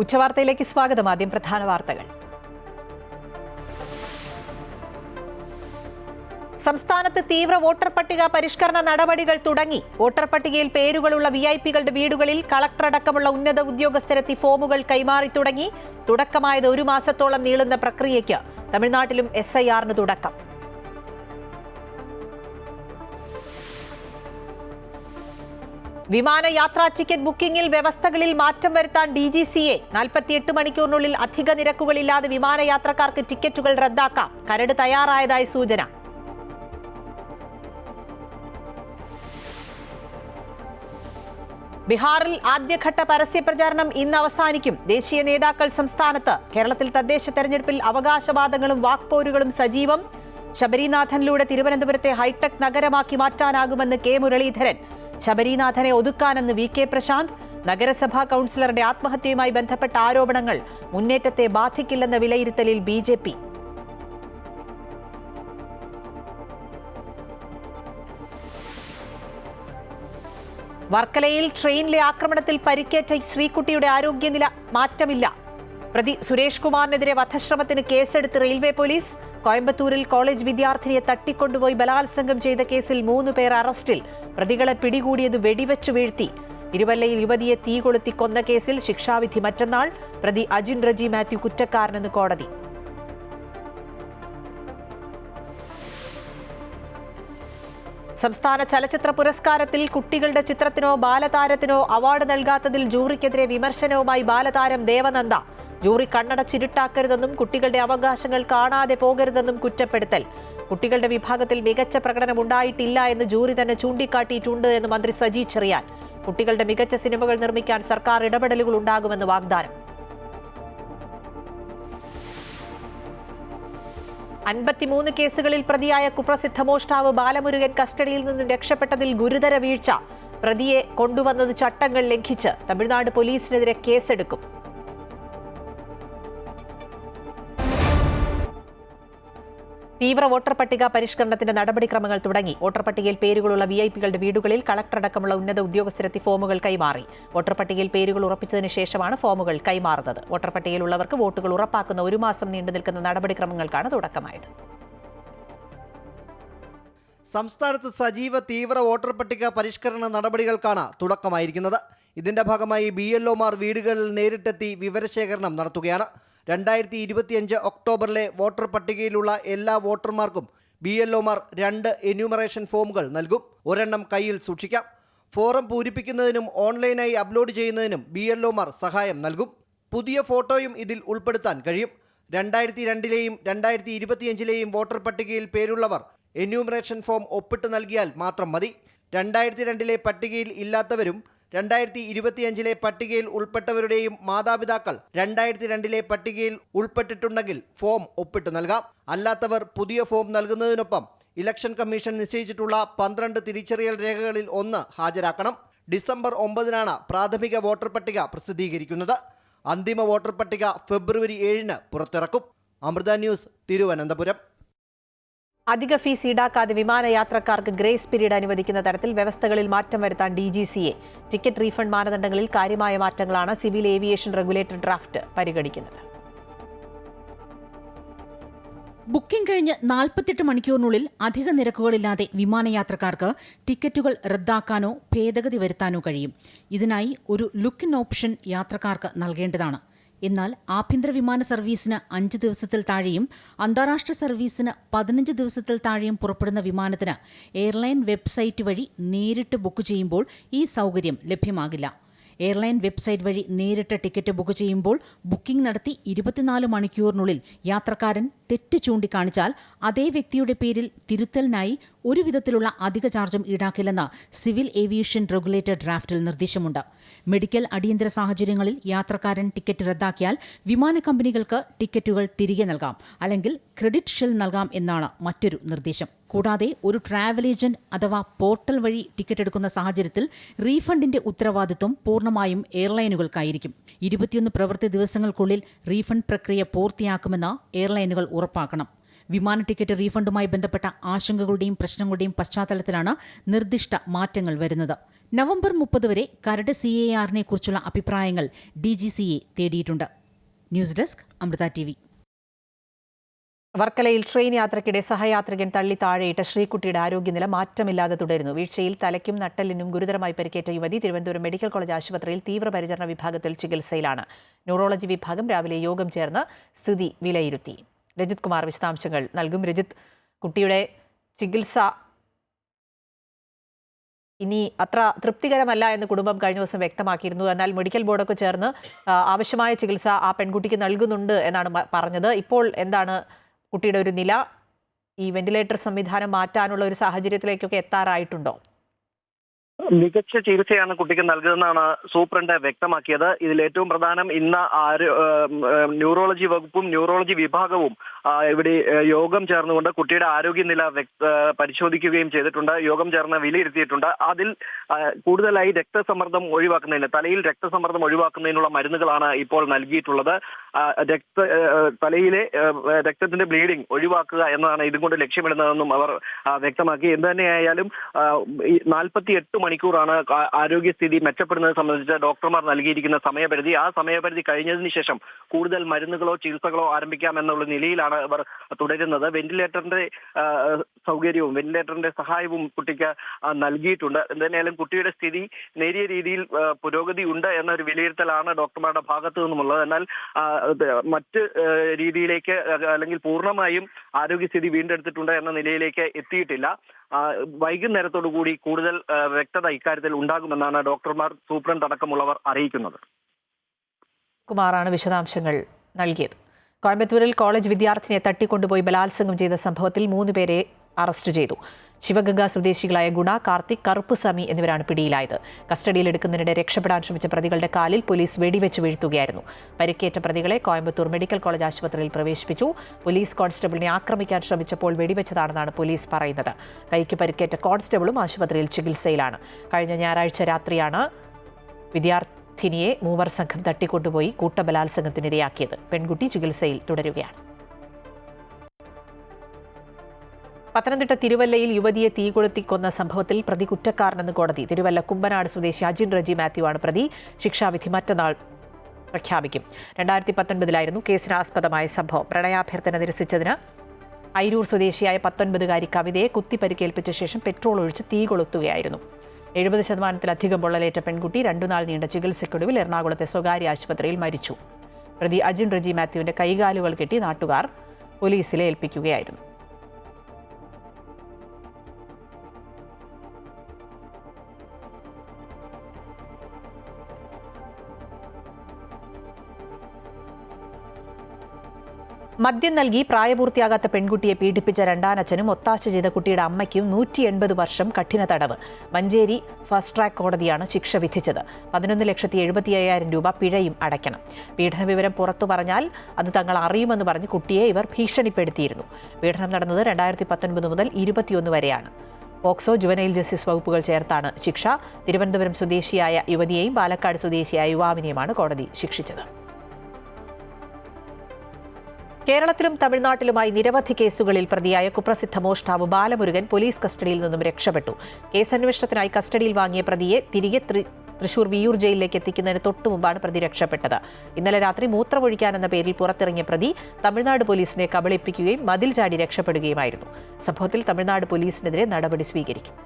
ഉച്ചവാർത്തയിലേക്ക് സ്വാഗതം. ആദ്യം പ്രധാന വാർത്തകൾ. സംസ്ഥാനത്ത് തീവ്ര വോട്ടർ പട്ടിക പരിഷ്കരണ നടപടികൾ തുടങ്ങി. വോട്ടർ പട്ടികയിൽ പേരുകളുള്ള വിഐപികളുടെ വീടുകളിൽ കളക്ടറടക്കമുള്ള ഉന്നത ഉദ്യോഗസ്ഥരെത്തി ഫോമുകൾ കൈമാറി തുടങ്ങി. തുടക്കമായത് 1 മാസത്തോളം നീളുന്ന പ്രക്രിയയ്ക്ക് തമിഴ്നാട്ടിലും SIRന് തുടക്കം. വിമാനയാത്രാ ടിക്കറ്റ് ബുക്കിംഗിൽ വ്യവസ്ഥകളിൽ മാറ്റം വരുത്താൻ DGCA. 48 മണിക്കൂറിനുള്ളിൽ അധിക നിരക്കുകളില്ലാതെ വിമാനയാത്രക്കാർക്ക് ടിക്കറ്റുകൾ റദ്ദാക്കാം. കരട് തയ്യാറായതായി സൂചന. ബീഹാറിൽ ആദ്യഘട്ട പരസ്യപ്രചാരണം ഇന്ന് അവസാനിക്കും. ദേശീയ നേതാക്കൾ സംസ്ഥാനത്ത്. കേരളത്തിൽ തദ്ദേശ തെരഞ്ഞെടുപ്പിൽ അവകാശവാദങ്ങളും വാക്പോരുകളും സജീവം. ശബരിനാഥനിലൂടെ തിരുവനന്തപുരത്തെ ഹൈടെക് നഗരമാക്കി മാറ്റാനാകുമെന്ന് K. മുരളീധരൻ. ശബരിനാഥനെ ഒതുക്കാനെന്ന് VK പ്രശാന്ത്. നഗരസഭാ കൌൺസിലറുടെ ആത്മഹത്യയുമായി ബന്ധപ്പെട്ട ആരോപണങ്ങൾ മുന്നേറ്റത്തെ ബാധിക്കില്ലെന്ന വിലയിരുത്തലിൽ BJP. വർക്കലയിൽ ട്രെയിനിലെ ആക്രമണത്തിൽ പരിക്കേറ്റ ശ്രീകുട്ടിയുടെ ആരോഗ്യനില മാറ്റമില്ല. പ്രതി സുരേഷ് കുമാറിനെതിരെ വധശ്രമത്തിന് കേസെടുത്ത് റെയിൽവേ പോലീസ്. കോയമ്പത്തൂരിൽ കോളേജ് വിദ്യാർത്ഥിനിയെ തട്ടിക്കൊണ്ടുപോയി ബലാത്സംഗം ചെയ്ത കേസിൽ 3 പേർ അറസ്റ്റിൽ. പ്രതികളെ പിടികൂടിയത് വെടിവെച്ചു വീഴ്ത്തി. തിരുവല്ലയിൽ യുവതിയെ തീ കൊളുത്തി കൊന്ന കേസിൽ ശിക്ഷാവിധി മറ്റന്നാൾ. പ്രതി അജിൻ റജി മാത്യു കുറ്റക്കാരനെന്ന് കോടതി. സംസ്ഥാന ചലച്ചിത്ര പുരസ്കാരത്തിൽ കുട്ടികളുടെ ചിത്രത്തിനോ ബാലതാരത്തിനോ അവാർഡ് നൽകാത്തതിൽ ജൂറിക്കെതിരെ വിമർശനവുമായി ബാലതാരം ദേവനന്ദ. ജൂറി കണ്ണടച്ചിരുട്ടാക്കരുതെന്നും കുട്ടികളുടെ അവകാശങ്ങൾ കാണാതെ പോകരുതെന്നും കുറ്റപ്പെടുത്തൽ. കുട്ടികളുടെ വിഭാഗത്തിൽ മികച്ച പ്രകടനമുണ്ടായിട്ടില്ല എന്ന് ജൂറി തന്നെ ചൂണ്ടിക്കാട്ടിയിട്ടുണ്ട് എന്ന് മന്ത്രി സജി ചെറിയാൻ. കുട്ടികളുടെ മികച്ച സിനിമകൾ നിർമ്മിക്കാൻ സർക്കാർ ഇടപെടലുകൾ ഉണ്ടാകുമെന്ന് വാഗ്ദാനം. 53 കേസുകളിൽ പ്രതിയായ കുപ്രസിദ്ധ മോഷ്ടാവ് ബാലമുരുകൻ കസ്റ്റഡിയിൽ നിന്നും രക്ഷപ്പെട്ടതിൽ ഗുരുതര വീഴ്ച. പ്രതിയെ കൊണ്ടുവന്നത് ചട്ടങ്ങൾ ലംഘിച്ച്. തമിഴ്നാട് പോലീസിനെതിരെ കേസെടുക്കും. തീവ്ര വോട്ടർ പട്ടിക പരിഷ്കരണത്തിന്റെ നടപടിക്രമങ്ങൾ തുടങ്ങി. വോട്ടർ പട്ടികയിൽ പേരുകളുള്ള വിഐപികളുടെ വീടുകളിൽ കളക്ടറടക്കമുള്ള ഉന്നത ഉദ്യോഗസ്ഥരെത്തി ഫോമുകൾ കൈമാറി. വോട്ടർ പട്ടികയിൽ പേരുകൾ ഉറപ്പിച്ചതിന് ശേഷമാണ് ഫോമുകൾ കൈമാറുന്നത്. വോട്ടർ പട്ടികയിലുള്ളവർക്ക് വോട്ടുകൾ ഉറപ്പാക്കുന്ന 1 മാസം നീണ്ടു നിൽക്കുന്ന നടപടിക്രമങ്ങൾക്കാണ് തുടക്കമായത്. സംസ്ഥാനത്ത് സജീവ തീവ്ര വോട്ടർ പട്ടിക പരിഷ്കരണ നടപടികൾക്കാണ് തുടക്കമായിരിക്കുന്നത്. ഇതിന്റെ ഭാഗമായി BLOമാർ വീടുകളിൽ നേരിട്ടെത്തി വിവരശേഖരണം നടത്തുകയാണ്. 2025 ഒക്ടോബറിലെ വോട്ടർ പട്ടികയിലുള്ള എല്ലാ വോട്ടർമാർക്കും BLOമാർ 2 എന്യൂമറേഷൻ ഫോമുകൾ നൽകും. ഒരെണ്ണം കയ്യിൽ സൂക്ഷിക്കാം. ഫോറം പൂരിപ്പിക്കുന്നതിനും ഓൺലൈനായി അപ്ലോഡ് ചെയ്യുന്നതിനും BLOമാർ സഹായം നൽകും. പുതിയ ഫോട്ടോയും ഇതിൽ ഉൾപ്പെടുത്താൻ കഴിയും. 2002ലെയും 2025ലെയും വോട്ടർ പട്ടികയിൽ പേരുള്ളവർ എന്യൂമറേഷൻ ഫോം ഒപ്പിട്ട് നൽകിയാൽ മാത്രം മതി. 2002ലെ പട്ടികയിൽ ഇല്ലാത്തവരും 2025ലെ പട്ടികയിൽ ഉൾപ്പെട്ടവരുടെയും മാതാപിതാക്കൾ 2002ലെ പട്ടികയിൽ ഉൾപ്പെട്ടിട്ടുണ്ടെങ്കിൽ ഫോം ഒപ്പിട്ട് നൽകാം. അല്ലാത്തവർ പുതിയ ഫോം നൽകുന്നതിനൊപ്പം ഇലക്ഷൻ കമ്മീഷൻ നിശ്ചയിച്ചിട്ടുള്ള 12 തിരിച്ചറിയൽ രേഖകളിൽ 1 ഹാജരാക്കണം. ഡിസംബർ 9-നാണ് പ്രാഥമിക വോട്ടർ പട്ടിക പ്രസിദ്ധീകരിക്കുന്നത്. അന്തിമ വോട്ടർ പട്ടിക ഫെബ്രുവരി 7-ന് പുറത്തിറക്കും. അമൃത ന്യൂസ്, തിരുവനന്തപുരം. അധിക ഫീസ് ഈടാക്കാതെ വിമാനയാത്രക്കാർക്ക് ഗ്രേസ് പീരീഡ് അനുവദിക്കുന്ന തരത്തിൽ വ്യവസ്ഥകളിൽ മാറ്റം വരുത്താൻ DGCA. ടിക്കറ്റ് റീഫണ്ട് മാനദണ്ഡങ്ങളിൽ കാര്യമായ മാറ്റങ്ങളാണ് സിവിൽ ഏവിയേഷൻ റെഗുലേറ്റർ ഡ്രാഫ്റ്റ് പരിഗണിക്കുന്നത്. ബുക്കിംഗ് കഴിഞ്ഞ് 48 മണിക്കൂറിനുള്ളിൽ അധിക നിരക്കുകളില്ലാതെ വിമാനയാത്രക്കാർക്ക് ടിക്കറ്റുകൾ റദ്ദാക്കാനോ ഭേദഗതി വരുത്താനോ കഴിയും. ഇതിനായി ഒരു ലുക്ക് ഇൻ ഓപ്ഷൻ യാത്രക്കാർക്ക് നൽകേണ്ടതാണ്. എന്നാൽ ആഭ്യന്തര വിമാന സർവീസിന് 5 ദിവസത്തിൽ താഴെയും അന്താരാഷ്ട്ര സർവീസിന് 15 ദിവസത്തിൽ താഴെയും പുറപ്പെടുന്ന വിമാനത്തിന് എയർലൈൻ വെബ്സൈറ്റ് വഴി നേരിട്ട് ബുക്ക് ചെയ്യുമ്പോൾ ഈ സൗകര്യം ലഭ്യമാകില്ല. എയർലൈൻ വെബ്സൈറ്റ് വഴി നേരിട്ട് ടിക്കറ്റ് ബുക്ക് ചെയ്യുമ്പോൾ ബുക്കിംഗ് നടത്തി 24 മണിക്കൂറിനുള്ളിൽ യാത്രക്കാരൻ തെറ്റ് ചൂണ്ടിക്കാണിച്ചാൽ അതേ വ്യക്തിയുടെ പേരിൽ തിരുത്തലിനായി ഒരു വിധത്തിലുള്ള അധിക ചാർജും ഈടാക്കില്ലെന്ന് സിവിൽ ഏവിയേഷൻ റെഗുലേറ്റർ ഡ്രാഫ്റ്റിൽ നിർദ്ദേശമുണ്ട്. മെഡിക്കൽ അടിയന്തര സാഹചര്യങ്ങളിൽ യാത്രക്കാരൻ ടിക്കറ്റ് റദ്ദാക്കിയാൽ വിമാന കമ്പനികൾക്ക് ടിക്കറ്റുകൾ തിരികെ നൽകാം, അല്ലെങ്കിൽ ക്രെഡിറ്റ് ഷെൽ നൽകാം എന്നാണ് മറ്റൊരു നിർദ്ദേശം. കൂടാതെ ഒരു ട്രാവൽ ഏജന്റ് അഥവാ പോർട്ടൽ വഴി ടിക്കറ്റ് എടുക്കുന്ന സാഹചര്യത്തിൽ റീഫണ്ടിന്റെ ഉത്തരവാദിത്വം പൂർണ്ണമായും എയർലൈനുകൾക്കായിരിക്കും. 21 പ്രവൃത്തി ദിവസങ്ങൾക്കുള്ളിൽ റീഫണ്ട് പ്രക്രിയ പൂർത്തിയാക്കുമെന്ന് എയർലൈനുകൾ ഉറപ്പാക്കണം. വിമാന ടിക്കറ്റ് റീഫണ്ടുമായി ബന്ധപ്പെട്ട ആശങ്കകളുടെയും പ്രശ്നങ്ങളുടെയും പശ്ചാത്തലത്തിലാണ് നിർദ്ദിഷ്ട മാറ്റങ്ങൾ വരുന്നത്. നവംബർ 30 വരെ കരട് CARനെ കുറിച്ചുള്ള അഭിപ്രായങ്ങൾ DGCയെ തേടിയിട്ടുണ്ട്. News desk Amrita TV. വർക്കലയിൽ ട്രെയിൻ യാത്രയ്ക്കിടെ സഹയാത്രികൻ തള്ളി താഴെയിട്ട ശ്രീകുട്ടിയുടെ ആരോഗ്യനില മാറ്റമില്ലാതെ തുടരുന്നു. വീഴ്ചയിൽ തലയ്ക്കും നട്ടെല്ലിനും ഗുരുതരമായി പരിക്കേറ്റ യുവതി തിരുവനന്തപുരം മെഡിക്കൽ കോളേജ് ആശുപത്രിയിൽ തീവ്രപരിചരണ വിഭാഗത്തിൽ ചികിത്സയിലാണ്. ന്യൂറോളജി വിഭാഗം രാവിലെ യോഗം ചേർന്ന് സ്ഥിതി വിലയിരുത്തി. രജിത് കുമാർ വിശദാംശങ്ങൾ നൽകും. രജിത്, കുട്ടിയുടെ ചികിത്സ ഇനി അത്ര തൃപ്തികരമല്ല എന്ന് കുടുംബം കഴിഞ്ഞ ദിവസം വ്യക്തമാക്കിയിരുന്നു. എന്നാൽ മെഡിക്കൽ ബോർഡൊക്കെ ചേർന്ന് ആവശ്യമായ ചികിത്സ ആ പെൺകുട്ടിക്ക് നൽകുന്നുണ്ട് എന്നാണ് പറഞ്ഞത്. ഇപ്പോൾ എന്താണ് കുട്ടിയുടെ ഒരു നില? ഈ വെന്റിലേറ്റർ സംവിധാനം മാറ്റാനുള്ള ഒരു സാഹചര്യത്തിലേക്കൊക്കെ എത്താറായിട്ടുണ്ടോ? മികച്ച ചികിത്സയാണ് കുട്ടിക്ക് നൽകുന്നതെന്നാണ് സൂപ്രണ്ട് വ്യക്തമാക്കിയത്. ഇതിൽ ഏറ്റവും പ്രധാനം ഇന്ന് ന്യൂറോളജി വകുപ്പും ന്യൂറോളജി വിഭാഗവും ഇവിടെ യോഗം ചേർന്നുകൊണ്ട് കുട്ടിയുടെ ആരോഗ്യനില പരിശോധിക്കുകയും ചെയ്തിട്ടുണ്ട്. യോഗം ചേർന്ന് വിലയിരുത്തിയിട്ടുണ്ട്. അതിൽ കൂടുതലായി രക്തസമ്മർദ്ദം ഒഴിവാക്കുന്നതിന്, തലയിൽ രക്തസമ്മർദ്ദം ഒഴിവാക്കുന്നതിനുള്ള മരുന്നുകളാണ് ഇപ്പോൾ നൽകിയിട്ടുള്ളത്. തലയിലെ രക്തത്തിന്റെ ബ്ലീഡിംഗ് ഒഴിവാക്കുക എന്നതാണ് ഇതുകൊണ്ട് ലക്ഷ്യമിടുന്നതെന്നും അവർ വ്യക്തമാക്കി. എന്ത് തന്നെയായാലും 48 മണിക്കൂറാണ് ആരോഗ്യസ്ഥിതി മെച്ചപ്പെടുന്നത് സംബന്ധിച്ച് ഡോക്ടർമാർ നൽകിയിരിക്കുന്ന സമയപരിധി. ആ സമയപരിധി കഴിഞ്ഞതിന് ശേഷം കൂടുതൽ മരുന്നുകളോ ചികിത്സകളോ ആരംഭിക്കാമെന്നുള്ള നിലയിലാണ് അവർ തുടരുന്നത്. വെന്റിലേറ്ററിന്റെ സൗകര്യവും വെന്റിലേറ്ററിന്റെ സഹായവും കുട്ടിക്ക് നൽകിയിട്ടുണ്ട്. എന്തായാലും കുട്ടിയുടെ സ്ഥിതി നേരിയ രീതിയിൽ പുരോഗതി ഉണ്ട് എന്നൊരു വിലയിരുത്തലാണ് ഡോക്ടർമാരുടെ ഭാഗത്തു നിന്നുമുള്ളത്. എന്നാൽ മറ്റ് രീതിയിലേക്ക് അല്ലെങ്കിൽ പൂർണ്ണമായും ആരോഗ്യസ്ഥിതി വീണ്ടെടുത്തിട്ടുണ്ട് എന്ന നിലയിലേക്ക് എത്തിയിട്ടില്ല. വൈകുന്നേരത്തോടു കൂടി കൂടുതൽ വ്യക്തത ഇക്കാര്യത്തിൽ ഉണ്ടാകുമെന്നാണ് ഡോക്ടർമാർ, സൂപ്രണ്ട് അടക്കമുള്ളവർ അറിയിക്കുന്നത്. കുമാറാണ് വിശദാംശങ്ങൾ നൽകിയത്. കോയമ്പത്തൂരിൽ കോളേജ് വിദ്യാർത്ഥിനിയെ തട്ടിക്കൊണ്ടുപോയി ബലാത്സംഗം ചെയ്ത സംഭവത്തിൽ 3 പേരെ അറസ്റ്റ് ചെയ്തു. ശിവഗംഗ സ്വദേശികളായ ഗുണ, കാർത്തിക്, കറുപ്പുസ്വാമി എന്നിവരാണ് പിടിയിലായത്. കസ്റ്റഡിയിലെടുക്കുന്നതിനിടെ രക്ഷപ്പെടാൻ ശ്രമിച്ച പ്രതികളുടെ കാലിൽ പോലീസ് വെടിവെച്ച് വീഴ്ത്തുകയായിരുന്നു. പരിക്കേറ്റ പ്രതികളെ കോയമ്പത്തൂർ മെഡിക്കൽ കോളേജ് ആശുപത്രിയിൽ പ്രവേശിപ്പിച്ചു. പോലീസ് കോൺസ്റ്റബിളിനെ ആക്രമിക്കാൻ ശ്രമിച്ചപ്പോൾ വെടിവെച്ചതാണെന്നാണ് പോലീസ് പറയുന്നത്. കൈക്ക് പരിക്കേറ്റ കോൺസ്റ്റബിളും ആശുപത്രിയിൽ ചികിത്സയിലാണ്. കഴിഞ്ഞ ഞായറാഴ്ച രാത്രിയാണ് വിദ്യാർത്ഥിനിയെ മൂവർ സംഘം തട്ടിക്കൊണ്ടുപോയി കൂട്ടബലാത്സംഗത്തിനിരയാക്കിയത്. പെൺകുട്ടി ചികിത്സയിൽ തുടരുകയാണ്. പത്തനംതിട്ട തിരുവല്ലയിൽ യുവതിയെ തീകൊളുത്തി കൊന്ന സംഭവത്തിൽ പ്രതി കുറ്റക്കാരനെന്ന് കോടതി. തിരുവല്ല കുമ്പനാട് സ്വദേശി അജിൻ റജി മാത്യു ആണ് പ്രതി. ശിക്ഷാവിധി മറ്റന്നാൾ പ്രഖ്യാപിക്കും. 2019 കേസിനാസ്പദമായ സംഭവം. പ്രണയാഭ്യർത്ഥന നിരസിച്ചതിന് അയിരൂർ സ്വദേശിയായ 19-കാരി കവിതയെ കുത്തിപ്പരിക്കേൽപ്പിച്ച ശേഷം പെട്രോൾ ഒഴിച്ച് തീ കൊളുത്തുകയായിരുന്നു. 70% പൊള്ളലേറ്റ പെൺകുട്ടി 2 നാൾ നീണ്ട ചികിത്സയ്ക്കൊടുവിൽ എറണാകുളത്തെ സ്വകാര്യ ആശുപത്രിയിൽ മരിച്ചു. പ്രതി അജിൻ റജി മാത്യുവിന്റെ കൈകാലുകൾ കെട്ടി നാട്ടുകാർ പോലീസിലെ ഏൽപ്പിക്കുകയായിരുന്നു. മദ്യം നൽകി പ്രായപൂർത്തിയാകാത്ത പെൺകുട്ടിയെ പീഡിപ്പിച്ച രണ്ടാനച്ഛനും ഒത്താശ ചെയ്ത കുട്ടിയുടെ അമ്മയ്ക്കും 180 വർഷം കഠിന തടവ്. മഞ്ചേരി ഫസ്റ്റ് ട്രാക്ക് കോടതിയാണ് ശിക്ഷ വിധിച്ചത്. 11,75,000 രൂപ പിഴയും അടയ്ക്കണം. പീഡന വിവരം പുറത്തു പറഞ്ഞാൽ അത് തങ്ങൾ അറിയുമെന്ന് പറഞ്ഞ് കുട്ടിയെ ഇവർ ഭീഷണിപ്പെടുത്തിയിരുന്നു. പീഡനം നടന്നത് 2019 മുതൽ 2021 വരെയാണ്. പോക്സോ, ജുവനൈൽ ജസ്റ്റിസ് വകുപ്പുകൾ ചേർത്താണ് ശിക്ഷ. തിരുവനന്തപുരം സ്വദേശിയായ യുവതിയെയും പാലക്കാട് സ്വദേശിയായ യുവാവിനെയുമാണ് കോടതി ശിക്ഷിച്ചത്. കേരളത്തിലും തമിഴ്നാട്ടിലുമായി നിരവധി കേസുകളിൽ പ്രതിയായ കുപ്രസിദ്ധ മോഷ്ടാവ് ബാലമുരുകൻ പോലീസ് കസ്റ്റഡിയിൽ നിന്നും രക്ഷപ്പെട്ടു. കേസന്വേഷണത്തിനായി കസ്റ്റഡിയിൽ വാങ്ങിയ പ്രതിയെ തിരികെ തൃശൂർ വിയൂർ ജയിലിലേക്ക് എത്തിക്കുന്നതിന് തൊട്ടുമുമ്പാണ് പ്രതി രക്ഷപ്പെട്ടത്. ഇന്നലെ രാത്രി മൂത്രമൊഴിക്കാനെന്ന പേരിൽ പുറത്തിറങ്ങിയ പ്രതി തമിഴ്നാട് പോലീസിനെ കബളിപ്പിക്കുകയും മതിൽ ചാടി രക്ഷപ്പെടുകയുമായിരുന്നു. സംഭവത്തിൽ തമിഴ്നാട് പോലീസിനെതിരെ നടപടി സ്വീകരിക്കും.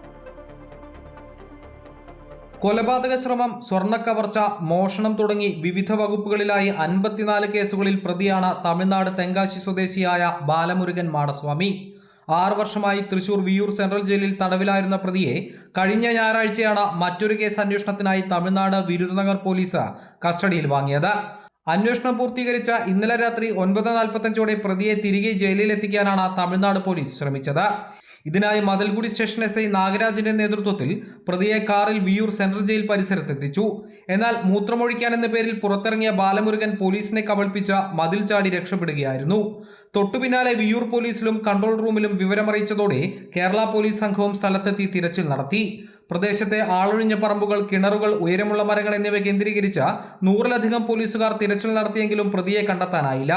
കൊലപാതക ശ്രമം, സ്വർണ്ണക്കവർച്ച, മോഷണം തുടങ്ങി വിവിധ വകുപ്പുകളിലായി 54 കേസുകളിൽ പ്രതിയാണ് തമിഴ്നാട് തെങ്കാശി സ്വദേശിയായ ബാലമുരുകൻ മാടസ്വാമി. 6 വർഷമായി തൃശൂർ വിയൂർ സെൻട്രൽ ജയിലിൽ തടവിലായിരുന്ന പ്രതിയെ കഴിഞ്ഞ ഞായറാഴ്ചയാണ് മറ്റൊരു കേസ് അന്വേഷണത്തിനായി തമിഴ്നാട് വിരുദനഗർ പോലീസ് കസ്റ്റഡിയിൽ വാങ്ങിയത്. അന്വേഷണം പൂർത്തീകരിച്ച ഇന്നലെ രാത്രി 9:45 പ്രതിയെ തിരികെ ജയിലിലെത്തിക്കാനാണ് തമിഴ്നാട് പോലീസ് ശ്രമിച്ചത്. ഇതിനായി മതിൽകുടി സ്റ്റേഷൻ SI നാഗരാജിന്റെ നേതൃത്വത്തിൽ പ്രതിയെ കാറിൽ വിയൂർ സെൻട്രൽ ജയിൽ പരിസരത്തെത്തിച്ചു. എന്നാൽ മൂത്രമൊഴിക്കാനെന്ന പേരിൽ പുറത്തിറങ്ങിയ ബാലമുരുകൻ പോലീസിനെ കബളിപ്പിച്ച മതിൽ ചാടി രക്ഷപ്പെടുകയായിരുന്നു. തൊട്ടുപിന്നാലെ വിയൂർ പോലീസിലും കൺട്രോൾ റൂമിലും വിവരമറിയിച്ചതോടെ കേരള പോലീസ് സംഘവും സ്ഥലത്തെത്തി തിരച്ചിൽ നടത്തി. പ്രദേശത്തെ ആളൊഴിഞ്ഞ പറമ്പുകൾ, കിണറുകൾ, ഉയരമുള്ള മരങ്ങൾ എന്നിവ കേന്ദ്രീകരിച്ച് 100-ലധികം പോലീസുകാർ തിരച്ചിൽ നടത്തിയെങ്കിലും പ്രതിയെ കണ്ടെത്താനായില്ല.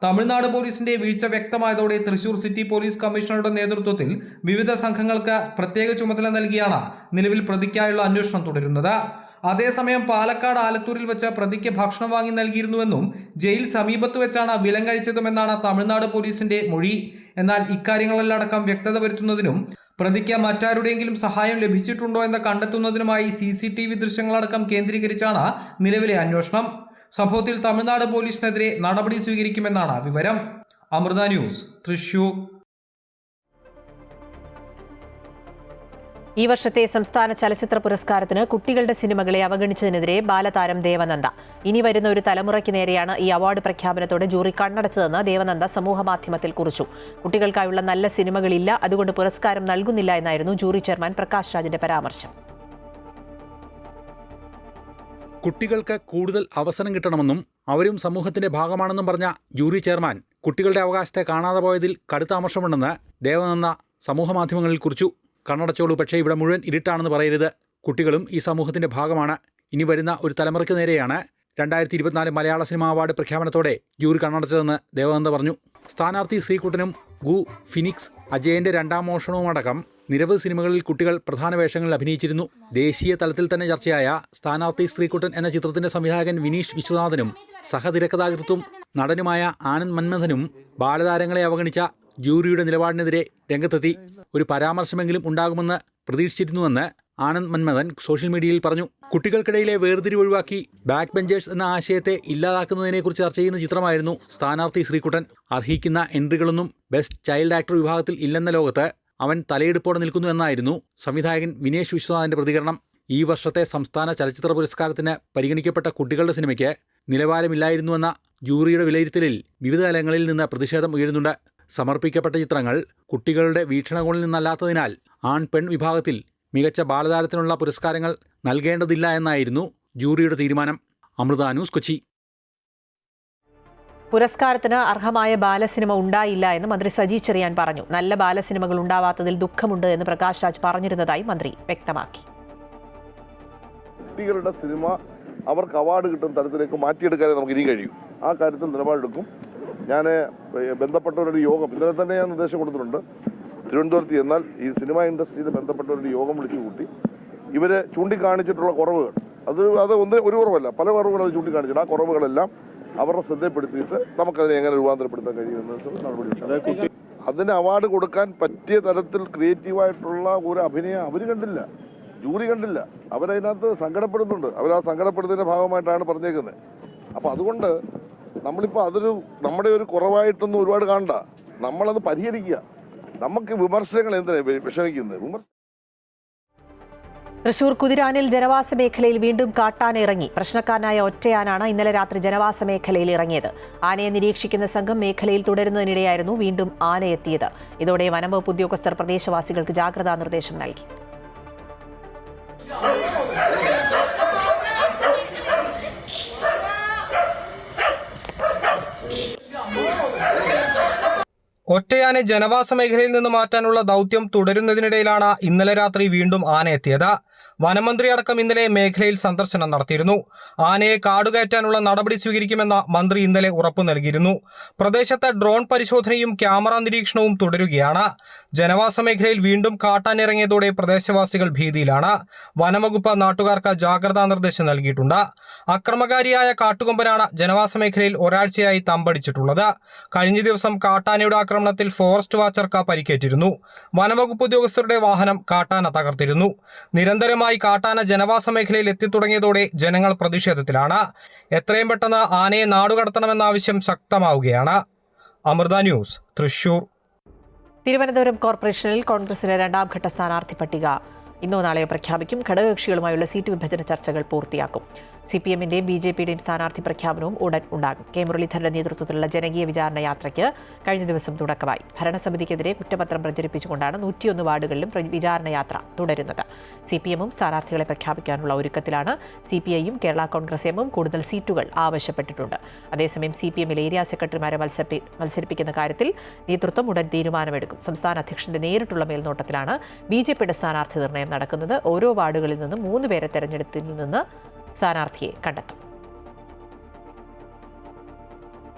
തമിഴ്നാട് പോലീസിന്റെ വീഴ്ച വ്യക്തമായതോടെ തൃശൂർ സിറ്റി പോലീസ് കമ്മീഷണറുടെ നേതൃത്വത്തിൽ വിവിധ സംഘങ്ങൾക്ക് പ്രത്യേക ചുമതല നൽകിയാണ് നിലവിൽ പ്രതിക്കായുള്ള അന്വേഷണം തുടരുന്നത്. അതേസമയം പാലക്കാട് ആലത്തൂരിൽ വെച്ച് പ്രതിക്ക് ഭക്ഷണം വാങ്ങി നൽകിയിരുന്നുവെന്നും ജയിൽ സമീപത്ത് വെച്ചാണ് വിലം കഴിച്ചതുമെന്നാണ് തമിഴ്നാട് പോലീസിന്റെ മൊഴി. എന്നാൽ ഇക്കാര്യങ്ങളിലടക്കം വ്യക്തത വരുത്തുന്നതിനും പ്രതിക്ക് മറ്റാരുടെയെങ്കിലും സഹായം ലഭിച്ചിട്ടുണ്ടോ എന്ന് കണ്ടെത്തുന്നതിനുമായി CCTV ദൃശ്യങ്ങളടക്കം കേന്ദ്രീകരിച്ചാണ് നിലവിലെ അന്വേഷണം. സംഭവത്തിൽ തമിഴ്നാട് പോലീസിനെതിരെ നടപടി സ്വീകരിക്കുമെന്നാണ് വിവരം. അമൃത ന്യൂസ്, തൃശൂർ. ഈ വർഷത്തെ സംസ്ഥാന ചലച്ചിത്ര പുരസ്കാരത്തിന് കുട്ടികളുടെ സിനിമകളെ അവഗണിച്ചതിനെതിരെ ബാലതാരം ദേവനന്ദ. ഇനി വരുന്ന ഒരു തലമുറയ്ക്ക് നേരെയാണ് ഈ അവാർഡ് പ്രഖ്യാപനത്തോടെ ജൂറി കണ്ണടച്ചതെന്ന് ദേവനന്ദ സമൂഹമാധ്യമത്തിൽ കുറിച്ചു. കുട്ടികൾക്കായുള്ള നല്ല സിനിമകളില്ല, അതുകൊണ്ട് പുരസ്കാരം നൽകുന്നില്ല എന്നായിരുന്നു ജൂറി ചെയർമാൻ പ്രകാശ് രാജിന്റെ പരാമർശം. കുട്ടികൾക്ക് കൂടുതൽ അവസരം കിട്ടണമെന്നും അവരും സമൂഹത്തിന്റെ ഭാഗമാണെന്നും പറഞ്ഞ ജൂറി ചെയർമാൻ കുട്ടികളുടെ അവകാശത്തെ കാണാതെ പോയതിൽ കടുത്ത അമർഷമുണ്ടെന്ന് ദേവനന്ദ സമൂഹമാധ്യമങ്ങളിൽ കുറിച്ചു. കണ്ണടച്ചോളൂ, പക്ഷേ ഇവിടെ മുഴുവൻ ഇരുട്ടാണെന്ന് പറയരുത്. കുട്ടികളും ഈ സമൂഹത്തിന്റെ ഭാഗമാണ്. ഇനി വരുന്ന ഒരു തലമുറയ്ക്ക് നേരെയാണ് 2024 മലയാള സിനിമാ അവാർഡ് പ്രഖ്യാപനത്തോടെ ജൂറി കണ്ണടച്ചതെന്ന് ദേവനന്ദ പറഞ്ഞു. സ്ഥാനാർത്ഥി ശ്രീകുട്ടനും ഗു, ഫിനിക്സ്, അജയന്റെ 2ാം മോഷണവുമടക്കം നിരവധി സിനിമകളിൽ കുട്ടികൾ പ്രധാന വേഷങ്ങളിൽ അഭിനയിച്ചിരുന്നു. ദേശീയ തലത്തിൽ തന്നെ ചർച്ചയായ സ്ഥാനാർത്ഥി ശ്രീകുട്ടൻ എന്ന ചിത്രത്തിന്റെ സംവിധായകൻ വിനീഷ് വിശ്വനാഥനും സഹതിരക്കഥാകൃത്തും നടനുമായ ആനന്ദ് മന്മഥനും ബാലതാരങ്ങളെ അവഗണിച്ച ജൂറിയുടെ നിലപാടിനെതിരെ രംഗത്തെത്തി. ഒരു പരാമർശമെങ്കിലും ഉണ്ടാകുമെന്ന് പ്രതീക്ഷിച്ചിരുന്നുവെന്ന് ആനന്ദ് മന്മഥൻ സോഷ്യൽ മീഡിയയിൽ പറഞ്ഞു. കുട്ടികൾക്കിടയിലെ വേർതിരിവ് ഒഴിവാക്കി ബാക്ക് ബെഞ്ചേഴ്സ് എന്ന ആശയത്തെ ഇല്ലാതാക്കുന്നതിനെക്കുറിച്ച് ചർച്ച ചെയ്യുന്ന ചിത്രമായിരുന്നു സ്ഥാനാർത്ഥി ശ്രീകുട്ടൻ. അർഹിക്കുന്ന എൻട്രികളൊന്നും ബെസ്റ്റ് ചൈൽഡ് ആക്ടർ വിഭാഗത്തിൽ ഇല്ലെന്ന ലോകത്ത് അവൻ തലയെടുപ്പോടെ നിൽക്കുന്നു എന്നായിരുന്നു സംവിധായകൻ വിനേഷ് വിശ്വനാഥിന്റെ പ്രതികരണം. ഈ വർഷത്തെ സംസ്ഥാന ചലച്ചിത്ര പുരസ്കാരത്തിന് പരിഗണിക്കപ്പെട്ട കുട്ടികളുടെ സിനിമയ്ക്ക് നിലവാരമില്ലായിരുന്നുവെന്ന ജൂറിയുടെ വിലയിരുത്തലിൽ വിവിധ തലങ്ങളിൽ നിന്ന് പ്രതിഷേധം ഉയരുന്നുണ്ട്. സമർപ്പിക്കപ്പെട്ട ചിത്രങ്ങൾ കുട്ടികളുടെ വീക്ഷണകോണിൽ നിന്നല്ലാത്തതിനാൽ ആൺ പെൺ വിഭാഗത്തിൽ മികച്ച ബാലതാരത്തിനുള്ള പുരസ്കാരങ്ങൾ നൽകേണ്ടതില്ല എന്നായിരുന്നു ജൂറിയുടെ തീരുമാനം. അമൃത ന്യൂസ്, കൊച്ചി. പുരസ്കാരത്തിന് അർഹമായ ബാലസിനിമ ഉണ്ടായില്ല എന്ന് മന്ത്രി സജി ചെറിയാൻ പറഞ്ഞു. നല്ല ബാലസിനിമകൾ ഉണ്ടാവാത്തതിൽ ദുഃഖമുണ്ട് എന്ന് പ്രകാശ് രാജ് പറഞ്ഞിരുന്നതായി മന്ത്രി വ്യക്തമാക്കി. കുട്ടികളുടെ സിനിമ അവർക്ക് അവാർഡ് കിട്ടുന്ന തരത്തിലേക്ക് മാറ്റിയെടുക്കാനേ നമുക്ക് ഇനി കഴിയും. ആ കാര്യത്തിൽ നിലപാടെടുക്കും. ഞാൻ ബന്ധപ്പെട്ടവരുടെ യോഗം ഇന്നലെ തന്നെ ഞാൻ നിർദ്ദേശം കൊടുത്തിട്ടുണ്ട്. തിരുവനന്തപുരത്ത് ചെന്നാൽ ഈ സിനിമ ഇൻഡസ്ട്രിയിൽ ബന്ധപ്പെട്ടവരുടെ യോഗം വിളിച്ചു കൂട്ടി ഇവരെ ചൂണ്ടിക്കാണിച്ചിട്ടുള്ള കുറവുകൾ, അത് ഒരു കുറവല്ല, പല കുറവുകൾ അവർ ചൂണ്ടിക്കാണിച്ചിട്ട് ആ കുറവുകളെല്ലാം അവരുടെ ശ്രദ്ധപ്പെടുത്തിയിട്ട് നമുക്കതിനെ എങ്ങനെ രൂപാന്തരപ്പെടുത്താൻ കഴിയുമെന്ന് നടപടി. അതിന് അവാർഡ് കൊടുക്കാൻ പറ്റിയ തരത്തിൽ ക്രിയേറ്റീവായിട്ടുള്ള ഒരു അഭിനയം അവർ കണ്ടില്ല, ജൂറി കണ്ടില്ല. അവരതിനകത്ത് സങ്കടപ്പെടുന്നുണ്ട്. അവരാ സങ്കടപ്പെടുന്നതിൻ്റെ ഭാഗമായിട്ടാണ് പറഞ്ഞേക്കുന്നത്. അപ്പോൾ അതുകൊണ്ട് നമ്മളിപ്പോൾ നമ്മുടെ ഒരു കുറവായിട്ടൊന്നും ഒരുപാട് കാണണ്ട. നമ്മളത് പരിഹരിക്കുക. നമുക്ക് വിമർശനങ്ങൾ എന്തിനാ വിഷമിക്കുന്നത്? തൃശൂർ കുതിരാനിൽ ജനവാസ മേഖലയിൽ വീണ്ടും കാട്ടാന ഇറങ്ങി. പ്രശ്നക്കാരനായ ഒറ്റയാനാണ് ഇന്നലെ രാത്രി ജനവാസ മേഖലയിൽ ഇറങ്ങിയത്. ആനയെ നിരീക്ഷിക്കുന്ന സംഘം മേഖലയിൽ തുടരുന്നതിനിടെയായിരുന്നു വീണ്ടും ആന എത്തിയത്. ഇതോടെ വനംവകുപ്പ് ഉദ്യോഗസ്ഥർ പ്രദേശവാസികൾക്ക് ജാഗ്രതാ നിർദ്ദേശം നൽകി. ഒറ്റയാനെ ജനവാസ മേഖലയിൽ നിന്ന് മാറ്റാനുള്ള ദൗത്യം തുടരുന്നതിനിടയിലാണ് ഇന്നലെ രാത്രി വീണ്ടും ആന എത്തിയത്. വനമന്ത്രി അടക്കം ഇന്നലെ മേഖലയിൽ സന്ദർശനം നടത്തിയിരുന്നു. ആനയെ കാടുകയറ്റാനുള്ള നടപടി സ്വീകരിക്കുമെന്ന് മന്ത്രി ഇന്നലെ ഉറപ്പു നൽകിയിരുന്നു. പ്രദേശത്ത് ഡ്രോൺ പരിശോധനയും ക്യാമറ നിരീക്ഷണവും തുടരുകയാണ്. ജനവാസ മേഖലയിൽ വീണ്ടും കാട്ടാനിറങ്ങിയതോടെ പ്രദേശവാസികൾ ഭീതിയിലാണ്. വനംവകുപ്പ് നാട്ടുകാർക്ക് ജാഗ്രതാ നിർദ്ദേശം നൽകിയിട്ടുണ്ട്. അക്രമകാരിയായ കാട്ടുകൊമ്പനാണ് ജനവാസ മേഖലയിൽ ഒരാഴ്ചയായി തമ്പടിച്ചിട്ടുള്ളത്. കഴിഞ്ഞ ദിവസം കാട്ടാനയുടെ ആക്രമണത്തിൽ ഫോറസ്റ്റ് വാച്ചർക്ക് പരിക്കേറ്റിരുന്നു. വനംവകുപ്പ് ഉദ്യോഗസ്ഥരുടെ വാഹനം കാട്ടാന തകർത്തിരുന്നു. നിരന്തരമായി കാട്ടാന ജനവാസ മേഖലയിൽ എത്തിത്തുടങ്ങിയതോടെ ജനങ്ങൾ പ്രതിഷേധത്തിലാണ്. എത്രയും പെട്ടെന്ന് ആനയെ നാടുകടത്തണമെന്ന ആവശ്യം ശക്തമാവുകയാണ്. അമൃത ന്യൂസ്, തൃശൂർ. തിരുവനന്തപുരം കോർപ്പറേഷനിൽ കോൺഗ്രസിന്റെ 2ാം ഘട്ട സ്ഥാനാർത്ഥി പട്ടിക ഇന്നോ നാളെയോ പ്രഖ്യാപിക്കും. ഘടകകക്ഷികളുമായുള്ള സീറ്റ് വിഭജന ചർച്ചകൾ പൂർത്തിയാക്കും. CPM-ന്റെയും BJP-യുടെയും സ്ഥാനാർത്ഥി പ്രഖ്യാപനവും ഉടൻ ഉണ്ടാകും. കെ മുരളീധരന്റെ നേതൃത്വത്തിലുള്ള ജനകീയ വിചാരണ യാത്രയ്ക്ക് കഴിഞ്ഞ ദിവസം തുടക്കമായി. ഭരണസമിതിക്കെതിരെ കുറ്റപത്രം പ്രചരിപ്പിച്ചുകൊണ്ടാണ് 101 വാർഡുകളിലും വിചാരണ യാത്ര തുടരുന്നത്. CPM-ഉം സ്ഥാനാർത്ഥികളെ പ്രഖ്യാപിക്കാനുള്ള ഒരുക്കത്തിലാണ്. CPI-യും കേരള കോൺഗ്രസ് എമ്മും കൂടുതൽ സീറ്റുകൾ ആവശ്യപ്പെട്ടിട്ടുണ്ട്. അതേസമയം CPM-ലെ ഏരിയ സെക്രട്ടറിമാരെ മത്സരിപ്പിക്കുന്ന കാര്യത്തിൽ നേതൃത്വം ഉടൻ തീരുമാനമെടുക്കും. സംസ്ഥാന അധ്യക്ഷന്റെ നേരിട്ടുള്ള മേൽനോട്ടത്തിലാണ് BJP-യുടെ സ്ഥാനാർത്ഥി നിർണ്ണയം നടക്കുന്നത്. ഓരോ വാർഡുകളിൽ നിന്നും 3 പേരെ തെരഞ്ഞെടുത്തിൽ നിന്ന് സ്ഥാനാർത്ഥിയെ കണ്ടെത്തും.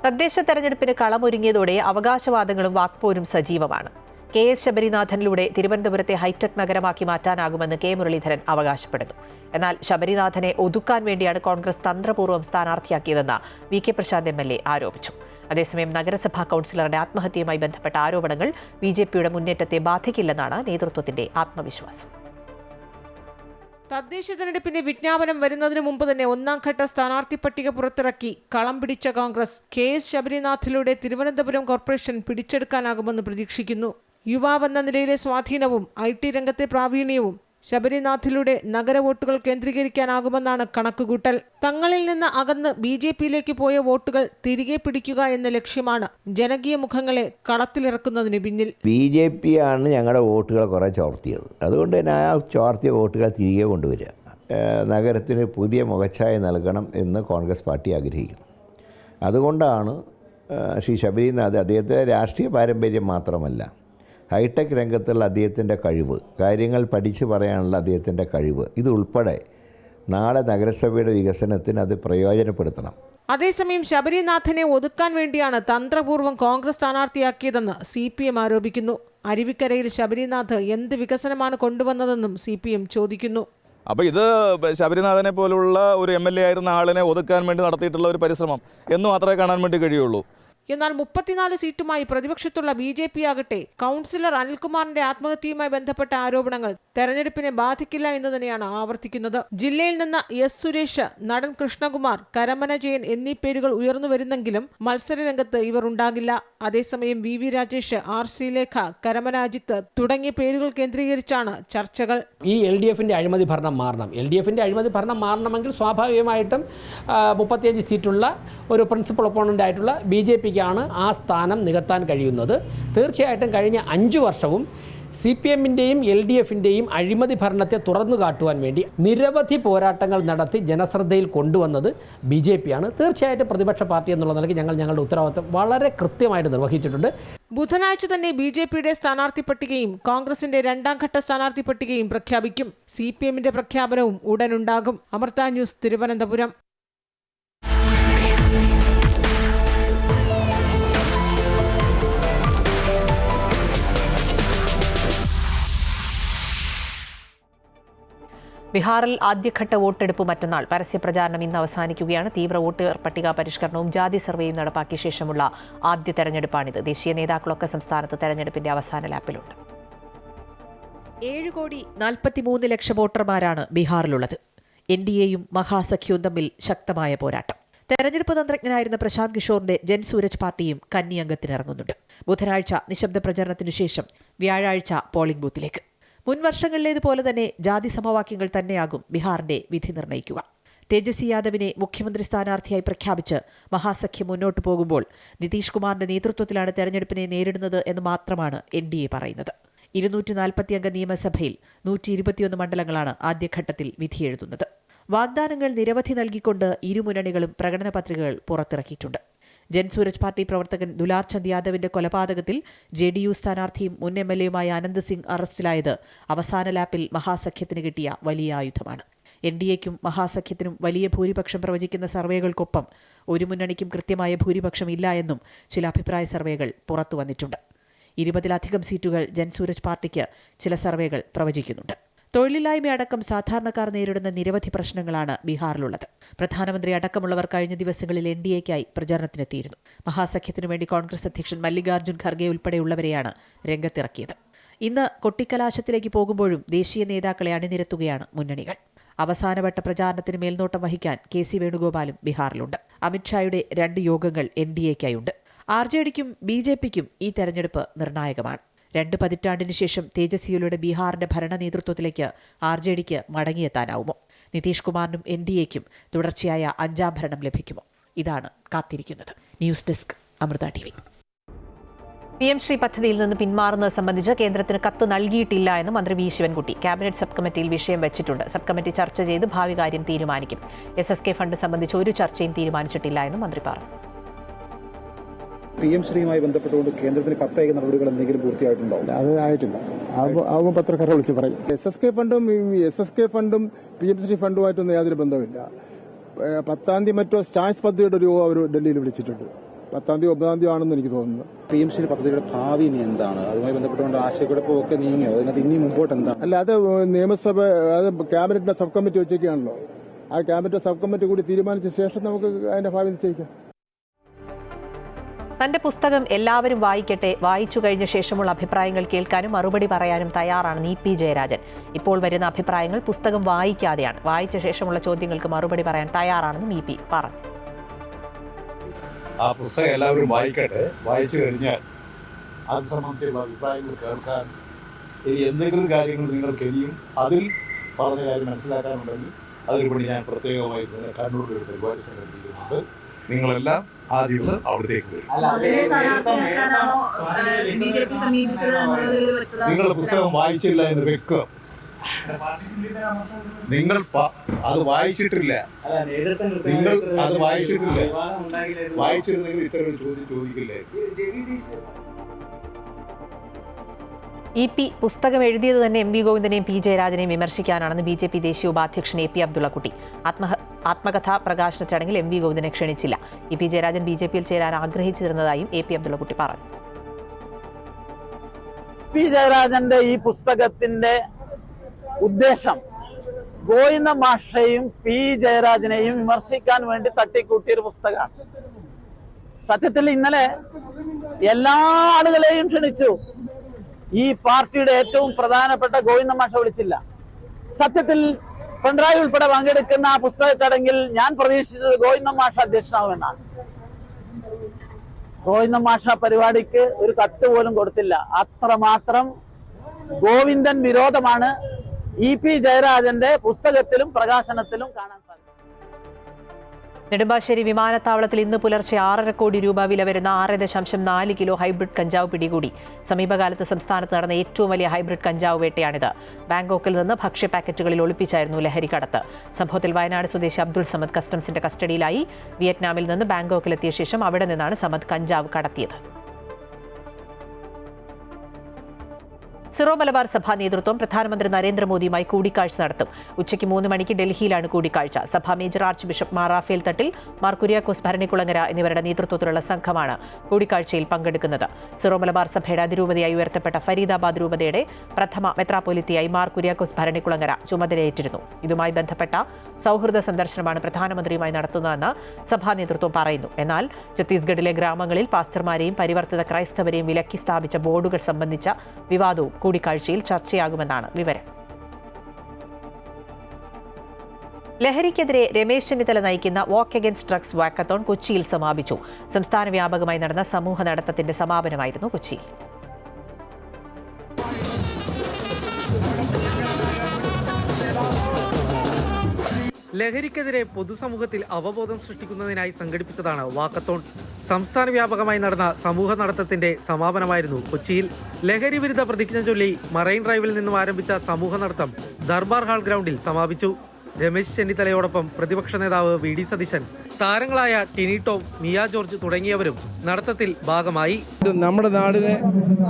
തദ്ദേശ തെരഞ്ഞെടുപ്പിന് കളമൊരുങ്ങിയതോടെ അവകാശവാദങ്ങളും വാക്പോരും സജീവമാണ്. KS ശബരിനാഥനിലൂടെ തിരുവനന്തപുരത്തെ ഹൈടെക് നഗരമാക്കി മാറ്റാനാകുമെന്ന് കെ മുരളീധരൻ അവകാശപ്പെടുന്നു. എന്നാൽ ശബരിനാഥനെ ഒതുക്കാൻ വേണ്ടിയാണ് കോൺഗ്രസ് തന്ത്രപൂർവ്വം സ്ഥാനാർത്ഥിയാക്കിയതെന്ന് VK പ്രശാന്ത് MLA ആരോപിച്ചു. അതേസമയം നഗരസഭാ കൗൺസിലറുടെ ആത്മഹത്യയുമായി ബന്ധപ്പെട്ട ആരോപണങ്ങൾ BJP-യുടെ മുന്നേറ്റത്തെ ബാധിക്കില്ലെന്നാണ് നേതൃത്വത്തിന്റെ ആത്മവിശ്വാസം. തദ്ദേശ തെരഞ്ഞെടുപ്പിന്റെ വിജ്ഞാപനം വരുന്നതിന് മുമ്പ് തന്നെ ഒന്നാം ഘട്ട സ്ഥാനാർത്ഥി പട്ടിക പുറത്തിറക്കി കളം പിടിച്ച കോൺഗ്രസ് KS ശബരിനാഥിലൂടെ തിരുവനന്തപുരം കോർപ്പറേഷൻ പിടിച്ചെടുക്കാനാകുമെന്ന് പ്രതീക്ഷിക്കുന്നു. യുവാവെന്ന നിലയിലെ സ്വാധീനവും IT രംഗത്തെ പ്രാവീണ്യവും ശബരിനാഥിലൂടെ നഗര വോട്ടുകൾ കേന്ദ്രീകരിക്കാനാകുമെന്നാണ് കണക്കുകൂട്ടൽ. തങ്ങളിൽ നിന്ന് അകന്ന് BJP-യിലേക്ക് പോയ വോട്ടുകൾ തിരികെ പിടിക്കുക എന്ന ലക്ഷ്യമാണ് ജനകീയ മുഖങ്ങളെ കളത്തിലിറക്കുന്നതിന് പിന്നിൽ. BJP ആണ് ഞങ്ങളുടെ വോട്ടുകൾ കുറേ ചോർത്തിയത്. അതുകൊണ്ട് തന്നെ ആ ചോർത്തിയ വോട്ടുകൾ തിരികെ കൊണ്ടുവരിക, നഗരത്തിന് പുതിയ മുഖച്ഛായ നൽകണം എന്ന് കോൺഗ്രസ് പാർട്ടി ആഗ്രഹിക്കുന്നു. അതുകൊണ്ടാണ് ശ്രീ ശബരിനാഥ് അദ്ദേഹത്തിൻ്റെ രാഷ്ട്രീയ പാരമ്പര്യം മാത്രമല്ല, ഹൈടെക് രംഗത്തുള്ള അദ്ദേഹത്തിൻ്റെ കഴിവ്, കാര്യങ്ങൾ പഠിച്ചു പറയാനുള്ള അദ്ദേഹത്തിൻ്റെ കഴിവ്, ഇതുൾപ്പെടെ നാളെ നഗരസഭയുടെ വികസനത്തിന് അത് പ്രയോജനപ്പെടുത്തണം. അതേസമയം ശബരിനാഥനെ ഒതുക്കാൻ വേണ്ടിയാണ് തന്ത്രപൂർവ്വം കോൺഗ്രസ് സ്ഥാനാർത്ഥിയാക്കിയതെന്ന് CPM ആരോപിക്കുന്നു. അരുവിക്കരയിൽ ശബരിനാഥ് എന്ത് വികസനമാണ് കൊണ്ടുവന്നതെന്നും CPM ചോദിക്കുന്നു. അപ്പോൾ ഇത് ശബരിനാഥനെ പോലുള്ള ഒരു MLA ആയിരുന്ന ആളിനെ ഒതുക്കാൻ വേണ്ടി നടത്തിയിട്ടുള്ള ഒരു പരിശ്രമം എന്ന് മാത്രമേ കാണാൻ വേണ്ടി കഴിയുള്ളൂ. എന്നാൽ 34 സീറ്റുമായി പ്രതിപക്ഷത്തുള്ള BJP ആകട്ടെ കൗൺസിലർ അനിൽകുമാറിന്റെ ആത്മഹത്യയുമായി ബന്ധപ്പെട്ട ആരോപണങ്ങൾ തെരഞ്ഞെടുപ്പിനെ ബാധിക്കില്ല എന്ന് തന്നെയാണ് ആവർത്തിക്കുന്നത്. ജില്ലയിൽ നിന്ന് S സുരേഷ്, നടൻ കൃഷ്ണകുമാർ, കരമന ജയൻ എന്നീ പേരുകൾ ഉയർന്നു വരുന്നെങ്കിലും മത്സരരംഗത്ത് ഇവർ ഉണ്ടാകില്ല. അതേസമയം VV രാജേഷ്, R ശ്രീലേഖ, കരമന അജിത്ത് തുടങ്ങിയ പേരുകൾ കേന്ദ്രീകരിച്ചാണ് ചർച്ചകൾ. ഈ LDF-ന്റെ അഴിമതി ഭരണം മാറണം. LDF-ന്റെ അഴിമതി ഭരണം മാറണമെങ്കിൽ സ്വാഭാവികമായിട്ടും 35 സീറ്റുള്ള ഒരു പ്രിൻസിപ്പൽ ഒപ്പോണൻ്റ് ആയിട്ടുള്ള BJP ആ സ്ഥാനം നികത്താൻ കഴിയുന്നത്. തീർച്ചയായിട്ടും കഴിഞ്ഞ 5 വർഷവും CPM-ന്റെയും LDF-ന്റെയും അഴിമതി ഭരണത്തെ തുറന്നു കാട്ടുവാൻ വേണ്ടി നിരവധി പോരാട്ടങ്ങൾ നടത്തി ജനശ്രദ്ധയിൽ കൊണ്ടുവന്നത് BJP-യാണ്. തീർച്ചയായിട്ടും പ്രതിപക്ഷ പാർട്ടി എന്നുള്ള നിലയ്ക്ക് ഞങ്ങളുടെ ഉത്തരവാദിത്വം വളരെ കൃത്യമായിട്ട് നിർവഹിച്ചിട്ടുണ്ട്. ബുധനാഴ്ച തന്നെ BJP-യുടെ സ്ഥാനാർത്ഥി പട്ടികയും കോൺഗ്രസിന്റെ 2ാം ഘട്ട സ്ഥാനാർത്ഥി പട്ടികയും പ്രഖ്യാപിക്കും. CPM-ന്റെ പ്രഖ്യാപനവും ഉടനുണ്ടാകും. അമൃത ന്യൂസ്, തിരുവനന്തപുരം. ബീഹാറിൽ ആദ്യഘട്ട വോട്ടെടുപ്പ് മറ്റന്നാൾ. പരസ്യപ്രചാരണം ഇന്ന് അവസാനിക്കുകയാണ്. തീവ്ര വോട്ടർ പട്ടിക പരിഷ്കരണവും ജാതി സർവേയും നടപ്പാക്കിയ ശേഷമുള്ള ആദ്യ തെരഞ്ഞെടുപ്പാണിത്. ദേശീയ നേതാക്കളൊക്കെ സംസ്ഥാനത്ത് തെരഞ്ഞെടുപ്പിന്റെ അവസാന ലാപ്പിലുണ്ട്. 7,43,00,000 വോട്ടർമാരാണ് ബീഹാറിലുള്ളത്. NDA-യും മഹാസഖ്യവും തമ്മിൽ ശക്തമായ പോരാട്ടം. തെരഞ്ഞെടുപ്പ് തന്ത്രജ്ഞനായിരുന്ന പ്രശാന്ത് കിഷോറിന്റെ ജൻസൂരജ് പാർട്ടിയും കന്നി അംഗത്തിനിറങ്ങുന്നുണ്ട്. ബുധനാഴ്ച നിശബ്ദ പ്രചരണത്തിനു ശേഷം വ്യാഴാഴ്ച പോളിംഗ് ബൂത്തിലേക്ക്. മുൻ വർഷങ്ങളിലേതുപോലെ തന്നെ ജാതി സമവാക്യങ്ങൾ തന്നെയാകും ബീഹാറിന്റെ വിധി നിർണ്ണയിക്കുക. തേജസ്വി യാദവിനെ മുഖ്യമന്ത്രി സ്ഥാനാർത്ഥിയായി പ്രഖ്യാപിച്ച് മഹാസഖ്യം മുന്നോട്ടു പോകുമ്പോൾ നിതീഷ് കുമാറിന്റെ നേതൃത്വത്തിലാണ് തെരഞ്ഞെടുപ്പിനെ നേരിടുന്നത് എന്ന് മാത്രമാണ് NDA പറയുന്നത്. 240 അംഗ നിയമസഭയിൽ 121 മണ്ഡലങ്ങളാണ് ആദ്യഘട്ടത്തിൽ വിധിയെഴുതുന്നത്. വാഗ്ദാനങ്ങൾ നിരവധി നൽകിക്കൊണ്ട് ഇരുമുന്നണികളും പ്രകടന പത്രികകൾ പുറത്തിറക്കിയിട്ടുണ്ട്. ജൻസൂരജ് പാർട്ടി പ്രവർത്തകൻ ദുലാർ ചന്ദ് യാദവിന്റെ കൊലപാതകത്തിൽ JDU സ്ഥാനാർത്ഥിയും മുൻ MLA-യുമായ ആനന്ദ് സിംഗ് അറസ്റ്റിലായത് അവസാന ലാപ്പിൽ മഹാസഖ്യത്തിന് കിട്ടിയ വലിയ ആയുധമാണ്. NDA-ക്കും മഹാസഖ്യത്തിനും വലിയ ഭൂരിപക്ഷം പ്രവചിക്കുന്ന സർവേകൾക്കൊപ്പം ഒരു മുന്നണിക്കും കൃത്യമായ ഭൂരിപക്ഷം ഇല്ല എന്നും ചില അഭിപ്രായ സർവേകൾ പുറത്തുവന്നിട്ടുണ്ട്. 20-ലധികം സീറ്റുകൾ ജൻസൂരജ് പാർട്ടിക്ക് ചില സർവേകൾ പ്രവചിക്കുന്നുണ്ട്. തൊഴിലില്ലായ്മയടക്കം സാധാരണക്കാർ നേരിടുന്ന നിരവധി പ്രശ്നങ്ങളാണ് ബീഹാറിലുള്ളത്. പ്രധാനമന്ത്രി അടക്കമുള്ളവർ കഴിഞ്ഞ ദിവസങ്ങളിൽ NDA-ക്കായി പ്രചാരണത്തിനെത്തിയിരുന്നു. മഹാസഖ്യത്തിനു വേണ്ടി കോൺഗ്രസ് അധ്യക്ഷൻ മല്ലികാർജ്ജുൻ ഖർഗെ ഉൾപ്പെടെയുള്ളവരെയാണ് രംഗത്തിറക്കിയത്. ഇന്ന് കൊട്ടിക്കലാശത്തിലേക്ക് പോകുമ്പോഴും ദേശീയ നേതാക്കളെ അണിനിരത്തുകയാണ് മുന്നണികൾ. അവസാനവട്ട പ്രചാരണത്തിന് മേൽനോട്ടം വഹിക്കാൻ KC വേണുഗോപാലും ബീഹാറിലുണ്ട്. അമിത്ഷായുടെ 2 യോഗങ്ങൾ NDA-ക്കായുണ്ട്. RJD-ക്കും BJP-ക്കും ഈ തെരഞ്ഞെടുപ്പ് നിർണായകമാണ്. 2 പതിറ്റാണ്ടിന് ശേഷം തേജസ്വിയിലൂടെ ബീഹാറിന്റെ ഭരണ നേതൃത്വത്തിലേക്ക് RJD-ക്ക് മടങ്ങിയെത്താനാവുമോ? നിതീഷ് കുമാറിനും NDAയ്ക്കും തുടർച്ചയായ 5ാം ഭരണം ലഭിക്കുമോ? ഇതാണ് കാത്തിരിക്കുന്നത്. News desk Amrita TV. PM Shri പദ്ധതിയിൽ നിന്ന് പിന്മാറുന്നത് സംബന്ധിച്ച് കേന്ദ്രത്തിന് കത്ത് നൽകിയിട്ടില്ല എന്ന് മന്ത്രി വി ശിവൻകുട്ടി ക്യാബിനറ്റ് സബ് കമ്മിറ്റിയിൽ വിഷയം വെച്ചിട്ടുണ്ട്. സബ് കമ്മിറ്റി ചർച്ച ചെയ്ത് ഭാവി കാര്യം തീരുമാനിക്കും. SSK ഫണ്ട് സംബന്ധിച്ച് ഒരു ചർച്ചയും തീരുമാനിച്ചിട്ടില്ല എന്ന് മന്ത്രി പറഞ്ഞു. PM ശ്രീയുമായി ബന്ധപ്പെട്ടുകൊണ്ട് കേന്ദ്രത്തിന് കത്തയക്കുന്ന നടപടികൾ എന്തെങ്കിലും പൂർത്തിയായിട്ടുണ്ടോ? അത് ആയിട്ടില്ല. ആവുമ്പോൾ പത്രക്കാരെ വിളിച്ച് പറയും. SSK ഫണ്ടും PM ശ്രീ ഫണ്ടുമായിട്ടൊന്നും യാതൊരു ബന്ധമില്ല. 10ാം തീയതി മറ്റോ സ്റ്റാൻസ് പദ്ധതിയുടെ ഒരു അവർ ഡൽഹിയിൽ വിളിച്ചിട്ടുണ്ട്. 10ാം തീയതി 9ാം തീയതി ആണെന്ന് എനിക്ക് തോന്നുന്നു. PM ശ്രീ പദ്ധതിയുടെ ഭാവി ഇനി എന്താണ്? അതുമായി ബന്ധപ്പെട്ടുകൊണ്ട് ആശയക്കുഴപ്പമൊക്കെ നീങ്ങിയോ? അതിനകത്ത് ഇനി മുമ്പോട്ട് എന്താണ്? അല്ല, അത് നിയമസഭ, അത് ക്യാബിനറ്റിന്റെ സബ് കമ്മിറ്റി വെച്ചേക്കാണല്ലോ. ആ ക്യാബിനറ്റ് സബ് കമ്മിറ്റി കൂടി തീരുമാനിച്ച ശേഷം നമുക്ക് അതിന്റെ ഭാവി നിശ്ചയിക്കാം. തന്റെ പുസ്തകം എല്ലാവരും വായിക്കട്ടെ, വായിച്ചു കഴിഞ്ഞ ശേഷമുള്ള അഭിപ്രായങ്ങൾ കേൾക്കാനും മറുപടി പറയാനും തയ്യാറാണ് EP ജയരാജൻ. ഇപ്പോൾ വരുന്ന അഭിപ്രായങ്ങൾ പുസ്തകം വായിക്കാതെയാണ്. വായിച്ച ശേഷമുള്ള ചോദ്യങ്ങൾക്ക് മറുപടി പറയാൻ തയ്യാറാണെന്നും EP പറഞ്ഞു. ആ പുസ്തകം എല്ലാവരും വായിക്കട്ടെ, വായിച്ചു കഴിഞ്ഞാൽ അത് സംബന്ധിച്ചുള്ള അഭിപ്രായങ്ങൾ കേൾക്കാൻ ഇനി എന്തെങ്കിലും കാര്യങ്ങൾ നിങ്ങൾക്ക് ഇനിയും അതിൽ പറഞ്ഞ കാര്യം മനസ്സിലാക്കാനുണ്ടെങ്കിൽ അതിനുവേണ്ടി ഞാൻ പ്രത്യേകമായി കണ്ണൂരിൽ ഒരു പരിപാടി സംഘടിപ്പിക്കുന്നുണ്ട്. നിങ്ങളെല്ലാം ആ ദിവസം അവിടത്തേക്ക് വരും. നിങ്ങളുടെ പുസ്തകം വായിച്ചില്ല എന്ന് വെക്കുക. നിങ്ങൾ അത് വായിച്ചിട്ടില്ല. നിങ്ങൾ അത് വായിച്ചിട്ടില്ല. വായിച്ചിരുന്നെങ്കിൽ ഇത്തരം ഒരു ചോദ്യം ചോദിക്കില്ലേ? EP പുസ്തകം എഴുതിയത് തന്നെ MV ഗോവിന്ദനെയും P ജയരാജനെയും വിമർശിക്കാനാണെന്ന് BJP ദേശീയ ഉപാധ്യക്ഷൻ AP അബ്ദുള്ളക്കുട്ടി. ആത്മകഥാ പ്രകാശന ചടങ്ങിൽ MV ഗോവിന്ദനെ ക്ഷണിച്ചില്ല. EP ജയരാജൻ BJPയിൽ ചേരാൻ ആഗ്രഹിച്ചിരുന്നതായും AP അബ്ദുള്ളക്കുട്ടി പറഞ്ഞു. P ജയരാജന്റെ ഈ പുസ്തകത്തിന്റെ ഉദ്ദേശം ഗോവിന്ദ മാഷയും P ജയരാജനെയും വിമർശിക്കാൻ വേണ്ടി തട്ടിക്കൂട്ടിയൊരു പുസ്തകമാണ്. സത്യത്തിൽ ഇന്നലെ എല്ലാ ആളുകളെയും ക്ഷണിച്ചു. ഈ പാർട്ടിയുടെ ഏറ്റവും പ്രധാനപ്പെട്ട ഗോവിന്ദ മാഷ വിളിച്ചില്ല. സത്യത്തിൽ പിണറായി ഉൾപ്പെടെ പങ്കെടുക്കുന്ന ആ പുസ്തക ചടങ്ങിൽ ഞാൻ പ്രതീക്ഷിച്ചത് ഗോവിന്ദ മാഷ അധ്യക്ഷനാവുമെന്നാണ്. ഗോവിന്ദ മാഷ പരിപാടിക്ക് ഒരു കത്ത് പോലും കൊടുത്തില്ല. അത്രമാത്രം ഗോവിന്ദൻ വിരോധമാണ് EP ജയരാജന്റെ പുസ്തകത്തിലും പ്രകാശനത്തിലും കാണാൻ സാധിക്കും. നെടുമ്പാശ്ശേരി വിമാനത്താവളത്തിൽ ഇന്ന് പുലർച്ചെ 6.5 കോടി രൂപ വില വരുന്ന 6.4 കിലോ ഹൈബ്രിഡ് കഞ്ചാവ് പിടികൂടി. സമീപകാലത്ത് സംസ്ഥാനത്ത് നടന്ന ഏറ്റവും വലിയ ഹൈബ്രിഡ് കഞ്ചാവ് വേട്ടയാണിത്. ബാങ്കോക്കിൽ നിന്ന് ഭക്ഷ്യ പാക്കറ്റുകളിൽ ഒളിപ്പിച്ചായിരുന്നു ലഹരി കടത്ത്. സംഭവത്തിൽ വയനാട് സ്വദേശി അബ്ദുൾ സമദ് കസ്റ്റംസിന്റെ കസ്റ്റഡിയിലായി. വിയറ്റ്നാമിൽ നിന്ന് ബാങ്കോക്കിലെത്തിയ ശേഷം അവിടെ നിന്നാണ് സമദ് കഞ്ചാവ് കടത്തിയത്. സിറോ മലബാർ സഭാ നേതൃത്വം പ്രധാനമന്ത്രി നരേന്ദ്രമോദിയുമായി കൂടിക്കാഴ്ച നടത്തും. ഉച്ചയ്ക്ക് 3 മണിക്ക് ഡൽഹിയിലാണ് കൂടിക്കാഴ്ച. സഭാ major archbishop Mar Raphael Thattil, Mar Kuriakose Bharanikulangara എന്നിവരുടെ നേതൃത്വത്തിലുള്ള സംഘമാണ് കൂടിക്കാഴ്ചയിൽ പങ്കെടുക്കുന്നത്. സിറോ മലബാർ സഭയുടെ അതിരൂപതയായി ഉയർത്തപ്പെട്ട ഫരീദാബാദ് രൂപതയുടെ പ്രഥമ മെത്രാപ്പൊലിത്തയായി മാർ കുര്യാക്കോസ് ഭരണിക്കുളങ്ങര ചുമതലയേറ്റിരുന്നു. ഇതുമായി ബന്ധപ്പെട്ട സൗഹൃദ സന്ദർശനമാണ് പ്രധാനമന്ത്രിയുമായി നടത്തുന്നതെന്ന് സഭാ നേതൃത്വം പറയുന്നു. എന്നാൽ ഛത്തീസ്ഗഡിലെ ഗ്രാമങ്ങളിൽ പാസ്റ്റർമാരെയും പരിവർത്തിത ക്രൈസ്തവരെയും വിലക്കി സ്ഥാപിച്ച ബോർഡുകൾ സംബന്ധിച്ച വിവാദവും കൂടിക്കാഴ്ചയിൽ ചർച്ചയാകുമെന്നാണ് വിവരം. ലഹരിക്കെതിരെ രമേശ് ചെന്നിത്തല നയിക്കുന്ന വാക്ക് അഗൈൻസ്റ്റ് ഡ്രഗ്സ് വാക്കത്തോൺ കൊച്ചിയിൽ സമാപിച്ചു. സംസ്ഥാന വ്യാപകമായി നടന്ന സമൂഹ നടത്തത്തിന്റെ സമാപനമായിരുന്നു കൊച്ചിയിൽ. ലഹരിക്കെതിരെ പൊതുസമൂഹത്തിൽ അവബോധം സൃഷ്ടിക്കുന്നതിനായി സംഘടിപ്പിച്ചതാണ് വാക്കത്തോൺ. സംസ്ഥാന വ്യാപകമായി നടന്ന സമൂഹ നടത്തത്തിന്റെ സമാപനമായിരുന്നു കൊച്ചിയിൽ. ലഹരി വിരുദ്ധ പ്രതിജ്ഞ ചൊല്ലി മറൈൻ ഡ്രൈവിൽ നിന്നും ആരംഭിച്ച സമൂഹ നടത്തം ദർബാർ ഹാൾ ഗ്രൗണ്ടിൽ സമാപിച്ചു. രമേശ് ചെന്നിത്തലയോടൊപ്പം പ്രതിപക്ഷ നേതാവ് VD സതീശൻ, താരങ്ങളായ ടിനി ടോം, മിയ ജോർജ് തുടങ്ങിയവരും നടത്തത്തിൽ ഭാഗമായി. നമ്മുടെ നാടിനെ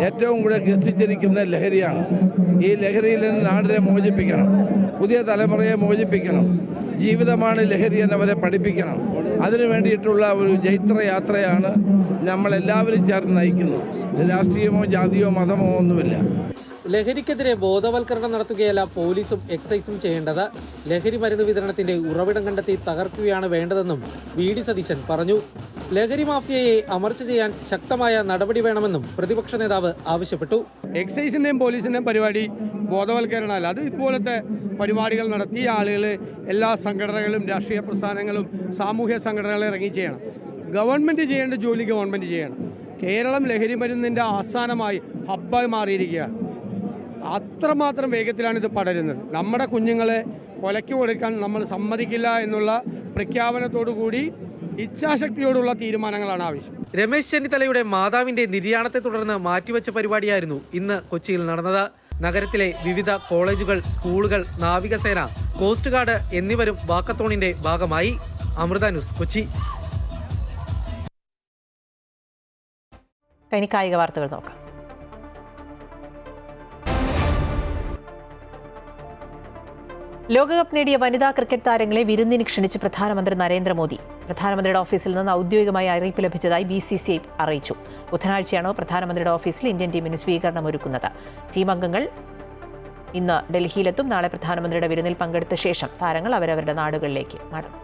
ഏറ്റവും കൂടുതൽ ഗ്രസിച്ചിരിക്കുന്ന ലഹരിയാണ്. ഈ ലഹരിയിൽ നിന്ന് നാടിനെ മോചിപ്പിക്കണം, പുതിയ തലമുറയെ മോചിപ്പിക്കണം. ജീവിതമാണ് ലഹരി എന്നവരെ പഠിപ്പിക്കണം. അതിനു വേണ്ടിയിട്ടുള്ള ഒരു ജൈത്രയാത്രയാണ് നമ്മളെല്ലാവരും ചേർന്ന് നയിക്കുന്നത്. രാഷ്ട്രീയമോ ജാതിയോ മതമോ ഒന്നുമില്ല. ലഹരിക്കെതിരെ ബോധവൽക്കരണം നടത്തുകയല്ല പോലീസും എക്സൈസും ചെയ്യേണ്ടത്. ലഹരി മരുന്ന് വിതരണത്തിന്റെ ഉറവിടം കണ്ടെത്തി തകർക്കുകയാണ് വേണ്ടതെന്നും VD സതീശൻ പറഞ്ഞു. ലഹരി മാഫിയയെ അമർച്ച ചെയ്യാൻ ശക്തമായ നടപടി വേണമെന്നും പ്രതിപക്ഷ നേതാവ് ആവശ്യപ്പെട്ടു. എക്സൈസിൻ്റെയും പോലീസിൻ്റെയും പരിപാടി ബോധവൽക്കരണമല്ല, അത് ഇതുപോലത്തെ പരിപാടികൾ നടത്തി ആളുകൾ, എല്ലാ സംഘടനകളും, രാഷ്ട്രീയ പ്രസ്ഥാനങ്ങളും, സാമൂഹ്യ സംഘടനകളും ഇറങ്ങി ചെയ്യണം. ഗവൺമെൻറ് ചെയ്യേണ്ട ജോലി ഗവൺമെൻറ് ചെയ്യണം. കേരളം ലഹരി മരുന്നിൻ്റെ ആസ്ഥാനമായി ഹബ്ബായി മാറിയിരിക്കുകയാണ്. അത്രമാത്രം വേഗത്തിലാണ് ഇത് പടരുന്നത്. നമ്മുടെ കുഞ്ഞുങ്ങളെ കൊലയ്ക്ക് കൊടുക്കാൻ നമ്മൾ സമ്മതിക്കില്ല എന്നുള്ള പ്രഖ്യാപനത്തോടു കൂടി ഇച്ഛാശക്തിയോടുള്ള തീരുമാനങ്ങളാണ് ആവശ്യം. രമേശ് ചെന്നിത്തലയുടെ മാതാവിന്റെ നിര്യാണത്തെ തുടർന്ന് മാറ്റിവെച്ച പരിപാടിയായിരുന്നു ഇന്ന് കൊച്ചിയിൽ നടന്നത്. നഗരത്തിലെ വിവിധ കോളേജുകൾ, സ്കൂളുകൾ, നാവികസേന, കോസ്റ്റ് ഗാർഡ് എന്നിവരും വാക്കത്തോണിന്റെ ഭാഗമായി. അമൃത ന്യൂസ്, കൊച്ചി. ഇനി കായിക വാർത്തകൾ നോക്കാം. ലോകകപ്പ് നേടിയ വനിതാ ക്രിക്കറ്റ് താരങ്ങളെ വിരുന്നിന് ക്ഷണിച്ച് പ്രധാനമന്ത്രി നരേന്ദ്രമോദി. പ്രധാനമന്ത്രിയുടെ ഓഫീസിൽ നിന്ന് ഔദ്യോഗികമായി അറിയിപ്പ് ലഭിച്ചതായി BCCI അറിയിച്ചു. ബുധനാഴ്ചയാണ് പ്രധാനമന്ത്രിയുടെ ഓഫീസിൽ ഇന്ത്യൻ ടീമിന് സ്വീകരണം ഒരുക്കുന്നത്. ടീം അംഗങ്ങൾ ഇന്ന് ഡൽഹിയിലെത്തും. നാളെ പ്രധാനമന്ത്രിയുടെ വിരുന്നിൽ പങ്കെടുത്ത ശേഷം താരങ്ങൾ അവരവരുടെ നാടുകളിലേക്ക് മടങ്ങും.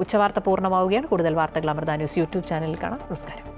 ഉച്ചവാർത്ത പൂർണ്ണമാവുകയാണ്. കൂടുതൽ വാർത്തകൾ അമൃത ന്യൂസ് യൂട്യൂബ് ചാനലിൽ കാണാം. നമസ്കാരം.